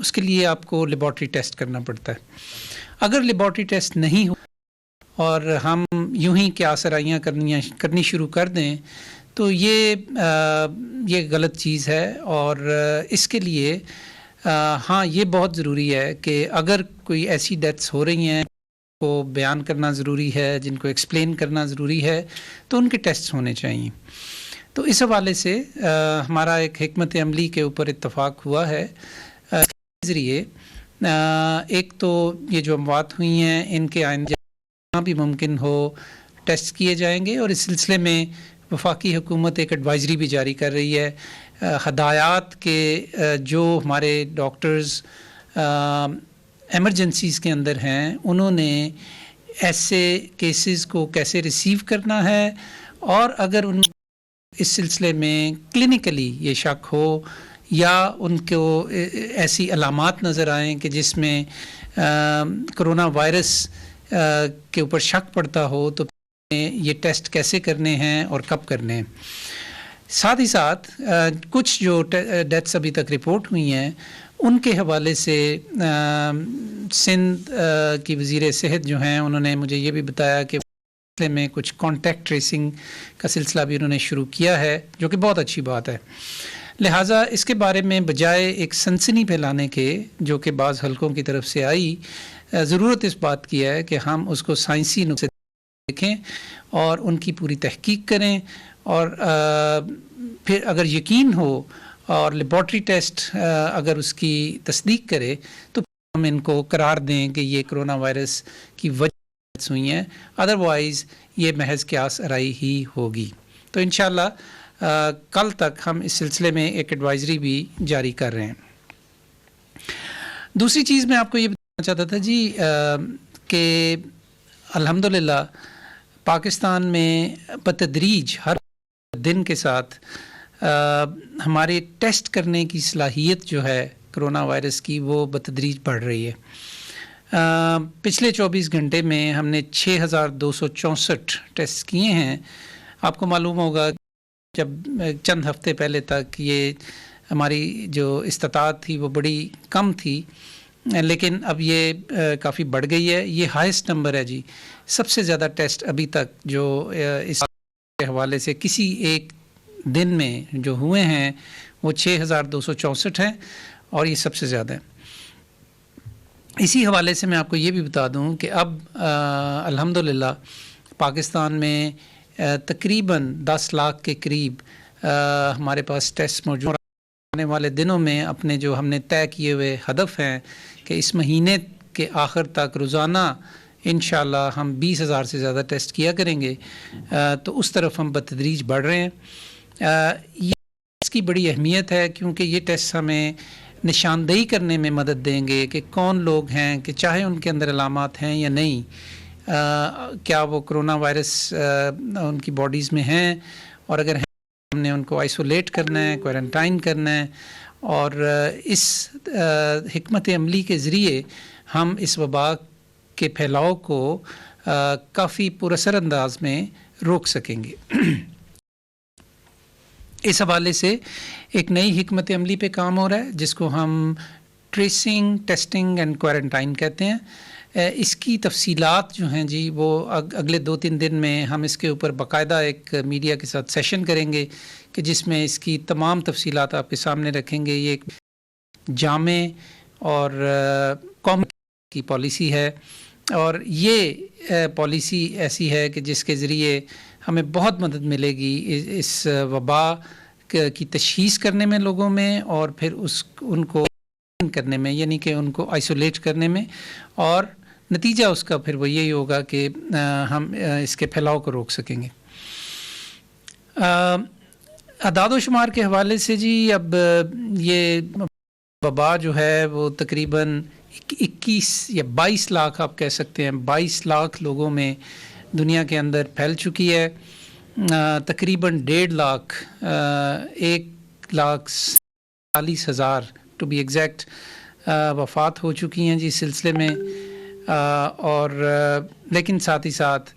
اس کے لیے آپ کو لیبارٹری ٹیسٹ کرنا پڑتا ہے. اگر لیبارٹری ٹیسٹ نہیں ہو اور ہم یوں ہی کیا آسرائیاں کرنی شروع کر دیں تو یہ غلط چیز ہے. اور اس کے لیے ہاں یہ بہت ضروری ہے کہ اگر کوئی ایسی ڈیتھس ہو رہی ہیں کو بیان کرنا ضروری ہے, جن کو ایکسپلین کرنا ضروری ہے, تو ان کے ٹیسٹ ہونے چاہیے. تو اس حوالے سے ہمارا ایک حکمت عملی کے اوپر اتفاق ہوا ہے. اس کے ذریعے ایک تو یہ جو اموات ہوئی ہیں ان کے آئندہ جہاں بھی ممکن ہو ٹیسٹ کیے جائیں گے, اور اس سلسلے میں وفاقی حکومت ایک ایڈوائزری بھی جاری کر رہی ہے. ہدایات کے جو ہمارے ڈاکٹرز ایمرجنسیز کے اندر ہیں انہوں نے ایسے کیسز کو کیسے ریسیو کرنا ہے, اور اگر ان اس سلسلے میں کلینکلی یہ شک ہو یا ان کو ایسی علامات نظر آئیں کہ جس میں کرونا وائرس کے اوپر شک پڑتا ہو تو یہ ٹیسٹ کیسے کرنے ہیں اور کب کرنے ہیں. ساتھ ہی ساتھ کچھ جو ڈیتھس ابھی تک رپورٹ ہوئی ہیں ان کے حوالے سے سندھ کی وزیر صحت جو ہیں انہوں نے مجھے یہ بھی بتایا کہ میں کچھ کانٹیکٹ ٹریسنگ کا سلسلہ بھی انہوں نے شروع کیا ہے, جو کہ بہت اچھی بات ہے. لہٰذا اس کے بارے میں بجائے ایک سنسنی پھیلانے کے جو کہ بعض حلقوں کی طرف سے آئی, ضرورت اس بات کی ہے کہ ہم اس کو سائنسی نقطے دیکھیں اور ان کی پوری تحقیق کریں, اور پھر اگر یقین ہو اور لیبارٹری ٹیسٹ اگر اس کی تصدیق کرے تو ہم ان کو قرار دیں کہ یہ کرونا وائرس کی وجہ ہوئی ہیں, ادروائز یہ محض قیاس آرائی ہی ہوگی. تو انشاءاللہ کل تک ہم اس سلسلے میں ایک ایڈوائزری بھی جاری کر رہے ہیں. دوسری چیز میں آپ کو یہ بتانا چاہتا تھا جی کہ الحمدللہ پاکستان میں بتدریج ہر دن کے ساتھ ہمارے ٹیسٹ کرنے کی صلاحیت جو ہے کرونا وائرس کی وہ بتدریج بڑھ رہی ہے. پچھلے 24 گھنٹے میں ہم نے 6264 ٹیسٹ کیے ہیں. آپ کو معلوم ہوگا جب چند ہفتے پہلے تک یہ ہماری جو استطاعت تھی وہ بڑی کم تھی, لیکن اب یہ کافی بڑھ گئی ہے. یہ ہائیسٹ نمبر ہے جی, سب سے زیادہ ٹیسٹ ابھی تک جو اس کے حوالے سے کسی ایک دن میں جو ہوئے ہیں وہ 6264 ہیں, اور یہ سب سے زیادہ ہے. اسی حوالے سے میں آپ کو یہ بھی بتا دوں کہ اب الحمدللہ پاکستان میں تقریباً 10 لاکھ کے قریب ہمارے پاس ٹیسٹ موجود. آنے والے دنوں میں اپنے جو ہم نے طے کیے ہوئے ہدف ہیں کہ اس مہینے کے آخر تک روزانہ انشاءاللہ ہم 20,000 سے زیادہ ٹیسٹ کیا کریں گے, تو اس طرف ہم بتدریج بڑھ رہے ہیں. یہ اس کی بڑی اہمیت ہے کیونکہ یہ ٹیسٹ ہمیں نشاندہی کرنے میں مدد دیں گے کہ کون لوگ ہیں کہ چاہے ان کے اندر علامات ہیں یا نہیں, کیا وہ کرونا وائرس ان کی باڈیز میں ہیں, اور اگر ہیں ہم نے ان کو آئسولیٹ کرنا ہے, کوارنٹائن کرنا ہے, اور اس حکمت عملی کے ذریعے ہم اس وبا کے پھیلاؤ کو کافی پر اثر انداز میں روک سکیں گے. اس حوالے سے ایک نئی حکمت عملی پہ کام ہو رہا ہے جس کو ہم ٹریسنگ, ٹیسٹنگ اینڈ کوارنٹائن کہتے ہیں. اس کی تفصیلات جو ہیں جی وہ اگلے 2-3 دن میں ہم اس کے اوپر باقاعدہ ایک میڈیا کے ساتھ سیشن کریں گے کہ جس میں اس کی تمام تفصیلات آپ کے سامنے رکھیں گے. یہ ایک جامع اور قوم کی پالیسی ہے, اور یہ پالیسی ایسی ہے کہ جس کے ذریعے ہمیں بہت مدد ملے گی اس وبا کی تشخیص کرنے میں لوگوں میں, اور پھر ان کو کرنے میں, یعنی کہ ان کو آئسولیٹ کرنے میں, اور نتیجہ اس کا پھر وہ یہی ہوگا کہ ہم اس کے پھیلاؤ کو روک سکیں گے. اعداد و شمار کے حوالے سے جی اب یہ وبا جو ہے وہ تقریباً 21 یا 22 لاکھ آپ کہہ سکتے ہیں, 22 لاکھ لوگوں میں دنیا کے اندر پھیل چکی ہے. تقریباً 1.5 لاکھ 1,40,000 ٹو بی ایگزیکٹ وفات ہو چکی ہیں جی اس سلسلے میں, اور لیکن ساتھ ہی ساتھ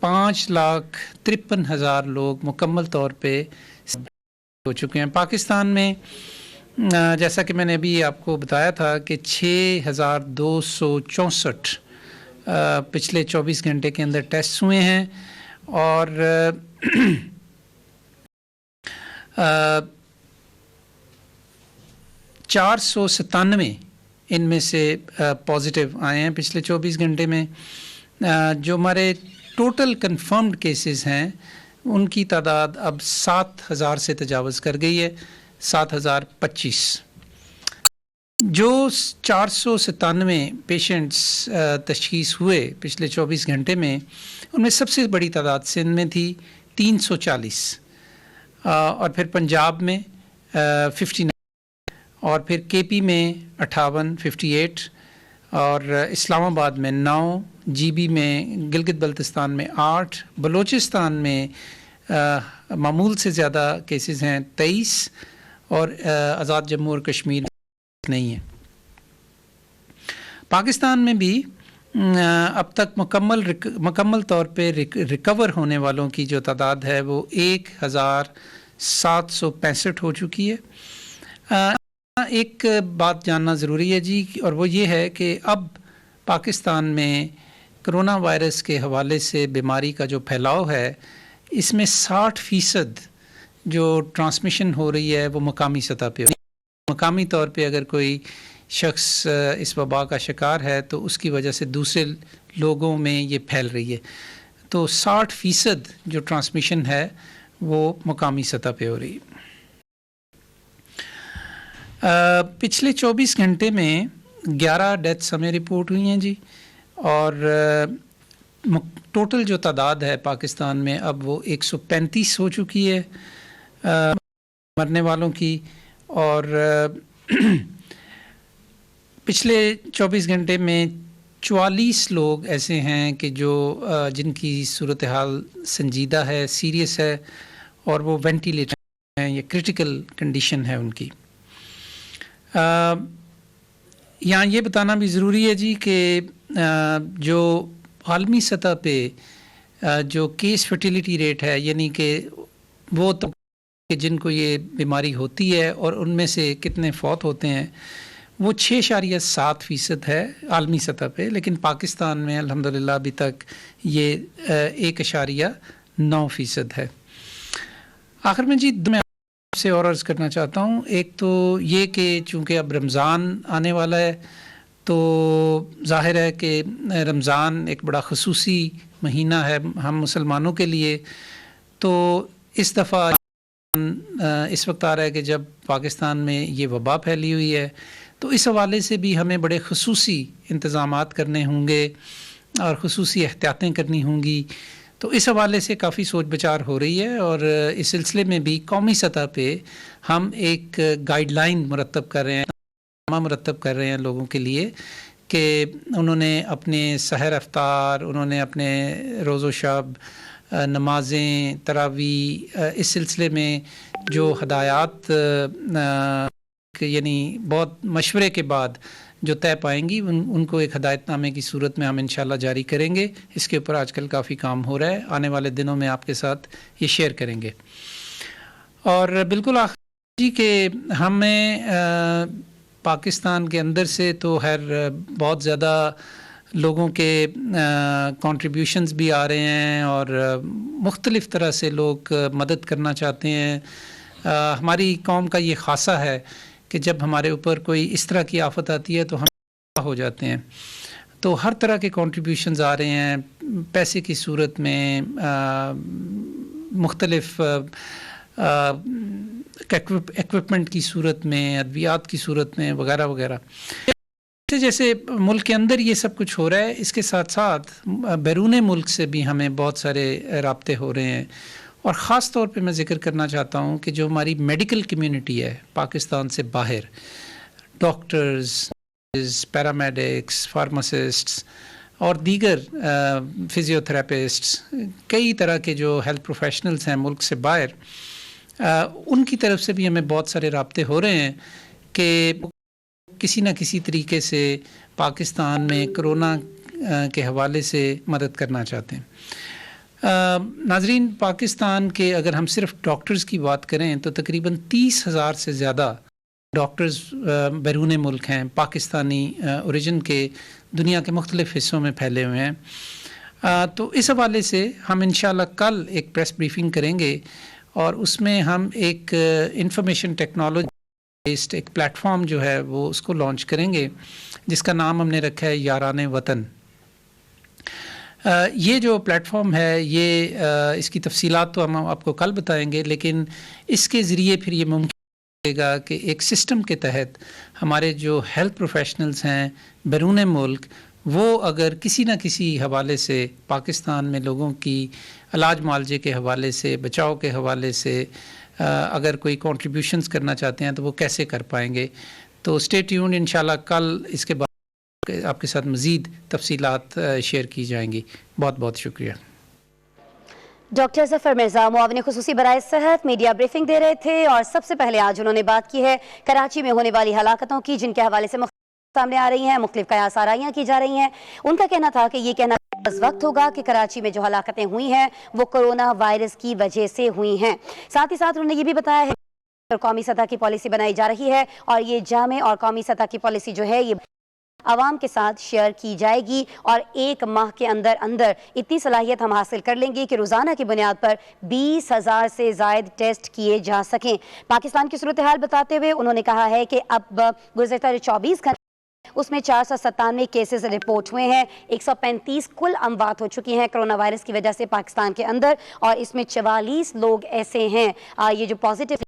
5,53,000 لوگ مکمل طور پہ ہو چکے ہیں. پاکستان میں جیسا کہ میں نے ابھی آپ کو بتایا تھا کہ 6264 پچھلے 24 گھنٹے کے اندر ٹیسٹ ہوئے ہیں، اور 497 ان میں سے پازیٹیو آئے ہیں پچھلے 24 گھنٹے میں۔ جو ہمارے ٹوٹل کنفرمڈ کیسز ہیں ان کی تعداد اب 7000 سے تجاوز کر گئی ہے، 7025۔ جو 497 پیشنٹس تشخیص ہوئے پچھلے 24 گھنٹے میں، ان میں سب سے بڑی تعداد سندھ میں تھی 340، اور پھر پنجاب میں 59، اور پھر کے پی میں 58 اور اسلام آباد میں 9، جی بی میں گلگت بلتستان میں 8، بلوچستان میں معمول سے زیادہ کیسز ہیں 23، اور آزاد جموں اور کشمیر نہیں ہے۔ پاکستان میں بھی اب تک مکمل طور پہ ریکور ہونے والوں کی جو تعداد ہے وہ 1765 ہو چکی ہے۔ ایک بات جاننا ضروری ہے جی، اور وہ یہ ہے کہ اب پاکستان میں کرونا وائرس کے حوالے سے بیماری کا جو پھیلاؤ ہے، اس میں 60% جو ٹرانسمیشن ہو رہی ہے وہ مقامی سطح پہ، مقامی طور پہ اگر کوئی شخص اس وبا کا شکار ہے تو اس کی وجہ سے دوسرے لوگوں میں یہ پھیل رہی ہے، تو 60% جو ٹرانسمیشن ہے وہ مقامی سطح پہ ہو رہی ہے۔ پچھلے 24 گھنٹے میں 11 ڈیتھس ہمیں رپورٹ ہوئی ہیں جی، اور ٹوٹل جو تعداد ہے پاکستان میں اب وہ 135 ہو چکی ہے مرنے والوں کی، اور پچھلے 24 گھنٹے میں 44 لوگ ایسے ہیں کہ جن کی صورتحال سنجیدہ ہے، سیریس ہے، اور وہ وینٹیلیٹر ہیں، یہ کرٹیکل کنڈیشن ہے ان کی۔ یہاں یہ بتانا بھی ضروری ہے جی کہ جو عالمی سطح پہ جو کیس فرٹیلیٹی ریٹ ہے، یعنی کہ وہ جن کو یہ بیماری ہوتی ہے اور ان میں سے کتنے فوت ہوتے ہیں، وہ 6.7% ہے عالمی سطح پہ، لیکن پاکستان میں الحمدللہ ابھی تک یہ 1.9% ہے۔ آخر میں جی میں آپ سے اور عرض کرنا چاہتا ہوں، ایک تو یہ کہ چونکہ اب رمضان آنے والا ہے، تو ظاہر ہے کہ رمضان ایک بڑا خصوصی مہینہ ہے ہم مسلمانوں کے لیے، تو اس دفعہ اس وقت آ رہا ہے کہ جب پاکستان میں یہ وبا پھیلی ہوئی ہے، تو اس حوالے سے بھی ہمیں بڑے خصوصی انتظامات کرنے ہوں گے اور خصوصی احتیاطیں کرنی ہوں گی، تو اس حوالے سے کافی سوچ بچار ہو رہی ہے، اور اس سلسلے میں بھی قومی سطح پہ ہم ایک گائیڈ لائن مرتب کر رہے ہیں لوگوں کے لیے کہ انہوں نے اپنے سحر افطار، انہوں نے اپنے روز و شب، نمازیں، تراویح، اس سلسلے میں جو ہدایات یعنی بہت مشورے کے بعد جو طے پائیں گی، ان کو ایک ہدایت نامے کی صورت میں ہم انشاءاللہ جاری کریں گے۔ اس کے اوپر آج کل کافی کام ہو رہا ہے، آنے والے دنوں میں آپ کے ساتھ یہ شیئر کریں گے۔ اور بالکل آخر جی کہ ہمیں پاکستان کے اندر سے تو بہت زیادہ لوگوں کے کنٹریبیوشنز بھی آ رہے ہیں، اور مختلف طرح سے لوگ مدد کرنا چاہتے ہیں۔ ہماری قوم کا یہ خاصہ ہے کہ جب ہمارے اوپر کوئی اس طرح کی آفت آتی ہے تو ہم ہو جاتے ہیں، تو ہر طرح کے کنٹریبیوشنز آ رہے ہیں، پیسے کی صورت میں، مختلف ایکوپمنٹ کی صورت میں، ادویات کی صورت میں، وغیرہ وغیرہ۔ جیسے ملک کے اندر یہ سب کچھ ہو رہا ہے، اس کے ساتھ ساتھ بیرون ملک سے بھی ہمیں بہت سارے رابطے ہو رہے ہیں، اور خاص طور پہ میں ذکر کرنا چاہتا ہوں کہ جو ہماری میڈیکل کمیونٹی ہے پاکستان سے باہر، ڈاکٹرز، پیرامیڈکس، فارماسسٹس اور دیگر فزیوتھراپسٹس، کئی طرح کے جو ہیلتھ پروفیشنلز ہیں ملک سے باہر، ان کی طرف سے بھی ہمیں بہت سارے رابطے ہو رہے ہیں کہ کسی نہ کسی طریقے سے پاکستان میں کرونا کے حوالے سے مدد کرنا چاہتے ہیں۔ ناظرین، پاکستان کے اگر ہم صرف ڈاکٹرز کی بات کریں تو تقریباً 30,000 سے زیادہ ڈاکٹرز بیرون ملک ہیں، پاکستانی اوریجن کے دنیا کے مختلف حصوں میں پھیلے ہوئے ہیں، تو اس حوالے سے ہم انشاءاللہ کل ایک پریس بریفنگ کریں گے اور اس میں ہم ایک انفارمیشن ٹیکنالوجی بیسڈ ایک پلیٹ فارم جو ہے وہ اس کو لانچ کریں گے، جس کا نام ہم نے رکھا ہے یاران وطن۔ یہ جو پلیٹ فارم ہے یہ اس کی تفصیلات تو ہم آپ کو کل بتائیں گے، لیکن اس کے ذریعے پھر یہ ممکن گا کہ ایک سسٹم کے تحت ہمارے جو ہیلتھ پروفیشنلز ہیں بیرون ملک، وہ اگر کسی نہ کسی حوالے سے پاکستان میں لوگوں کی علاج معالجے کے حوالے سے، بچاؤ کے حوالے سے اگر کوئی کنٹریبیوشنز کرنا چاہتے ہیں تو وہ کیسے کر پائیں گے۔ تو اسٹے ٹیونڈ، انشاءاللہ کل اس کے بعد آپ کے ساتھ مزید تفصیلات شیئر کی جائیں گی۔ بہت بہت شکریہ۔ ڈاکٹر ظفر مرزا معاون خصوصی برائے صحت میڈیا بریفنگ دے رہے تھے، اور سب سے پہلے آج انہوں نے بات کی ہے کراچی میں ہونے والی ہلاکتوں کی، جن کے حوالے سے سامنے آ رہی ہیں، مختلف قیاس آرائیاں کی جا رہی ہیں۔ ان کا کہنا تھا کہ یہ کہنا اس وقت ہوگا کہ کراچی میں جو ہلاکتیں ہوئی ہیں وہ کرونا وائرس کی وجہ سے ہوئی ہیں۔ ساتھ ہی ساتھ انہوں نے یہ بھی بتایا ہے کہ قومی سطح کی پالیسی بنائی جا رہی ہے، اور یہ جامع اور قومی سطح کی پالیسی جو ہے یہ عوام کے ساتھ شیئر کی جائے گی، اور 1 ماہ کے اندر اتنی صلاحیت ہم حاصل کر لیں گے کہ روزانہ کی بنیاد پر 20,000 سے زائد ٹیسٹ کیے جا سکیں۔ پاکستان کی صورتحال بتاتے ہوئے انہوں نے کہا ہے کہ اب گزشتہ 24 گھنٹے اس میں 497 کیسز رپورٹ ہوئے ہیں، 135 کل اموات ہو چکی ہیں کرونا وائرس کی وجہ سے پاکستان کے اندر، اور اس میں 44 لوگ ایسے ہیں یہ جو پازیٹیو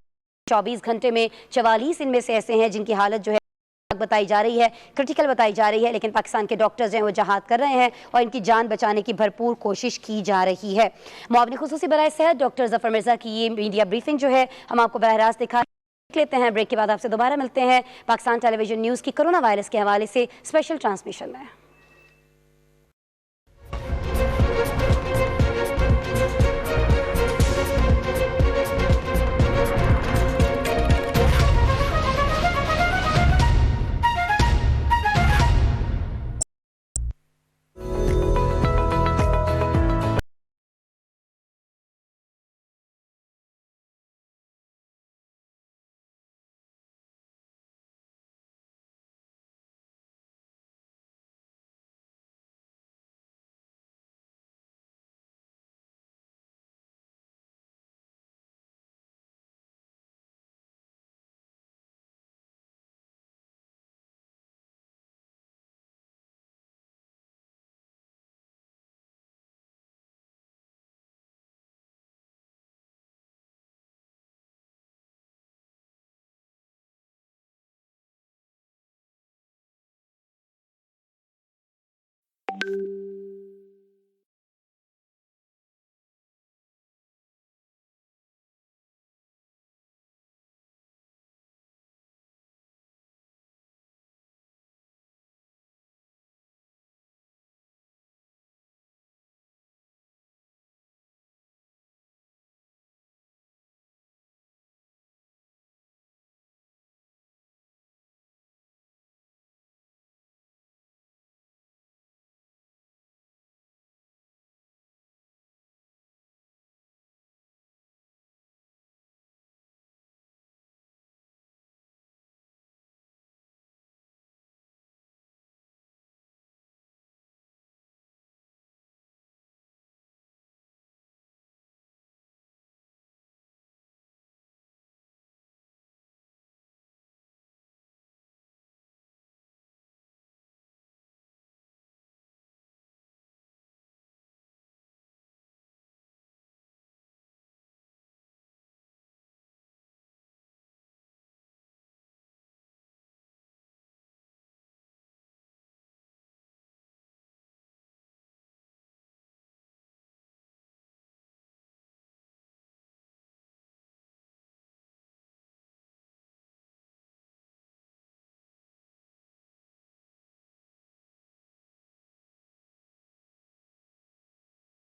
24 گھنٹے میں 44 ان میں سے ایسے ہیں جن کی حالت جو ہے بتائی جا رہی ہے، کرٹیکل بتائی جا رہی ہے، لیکن پاکستان کے ڈاکٹرز ہیں وہ جہاد کر رہے ہیں اور ان کی جان بچانے کی بھرپور کوشش کی جا رہی ہے۔ معاون خصوصی برائے صحت ڈاکٹر ظفر مرزا کی یہ میڈیا بریفنگ جو ہے ہم آپ کو براہ راست دکھا لیتے ہیں۔ بریک کے بعد آپ سے دوبارہ ملتے ہیں پاکستان ٹیلی ویژن نیوز کی کرونا وائرس کے حوالے سے اسپیشل ٹرانسمیشن میں۔